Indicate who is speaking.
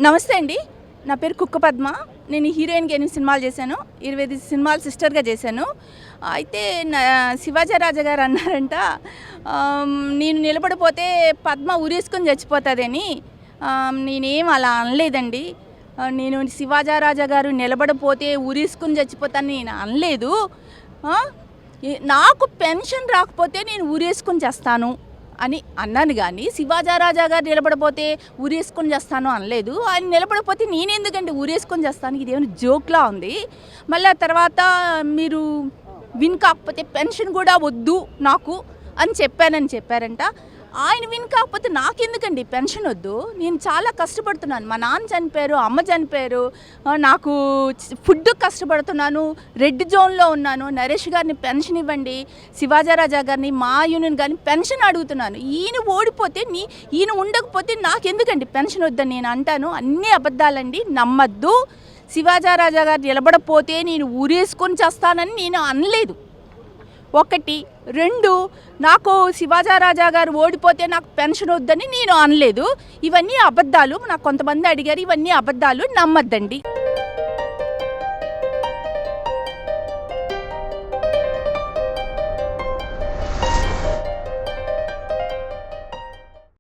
Speaker 1: నమస్తే అండి. నా పేరు కుక్క పద్మ. నేను హీరోయిన్గా 8 సినిమాలు చేశాను. 25 సినిమాలు సిస్టర్గా చేశాను. అయితే శివాజీ రాజా గారు అన్నారంట, నేను నిలబడిపోతే పద్మ ఉరేసుకొని చచ్చిపోతుందని. నేనేం అలా అనలేదండి. నేను శివాజీ రాజా గారు నిలబడిపోతే ఉరేసుకొని చచ్చిపోతాను నేను అనలేదు. నాకు పెన్షన్ రాకపోతే నేను ఉరేసుకొని చేస్తాను అని అన్నాను. కానీ శివాజీ రాజా గారు నిలబడిపోతే ఊరేసుకొని చేస్తాను అనలేదు. ఆయన నిలబడిపోతే నేనెందుకంటే ఊరేసుకొని చేస్తాను, ఇదేమైనా జోక్లా ఉంది. మళ్ళీ తర్వాత మీరు విన్ కాకపోతే పెన్షన్ కూడా వద్దు నాకు అని చెప్పారంట. ఆయన విన్ కాకపోతే నాకెందుకండి పెన్షన్ వద్దు? నేను చాలా కష్టపడుతున్నాను. మా నాన్న చనిపోయారు, అమ్మ చనిపోయారు, నాకు ఫుడ్ కష్టపడుతున్నాను, రెడ్ జోన్లో ఉన్నాను. నరేష్ గారిని పెన్షన్ ఇవ్వండి, శివాజీ రాజా గారిని, మా యూనియన్ గారిని పెన్షన్ అడుగుతున్నాను. ఈయన ఓడిపోతే ఈయన ఉండకపోతే నాకెందుకండి పెన్షన్ వద్దని నేను అంటాను. అన్నీ అబద్ధాలండి, నమ్మద్దు. శివాజీ రాజా గారు నిలబడపోతే నేను ఊరేసుకొని చేస్తానని నేను అనలేదు. 1, 2 నాకు శివాజీ రాజా గారు ఓడిపోతే నాకు పెన్షన్ వద్దని నేను అనలేదు. ఇవన్నీ అబద్ధాలు. నాకు కొంతమంది అడిగారు, ఇవన్నీ అబద్ధాలు, నమ్మద్దండి.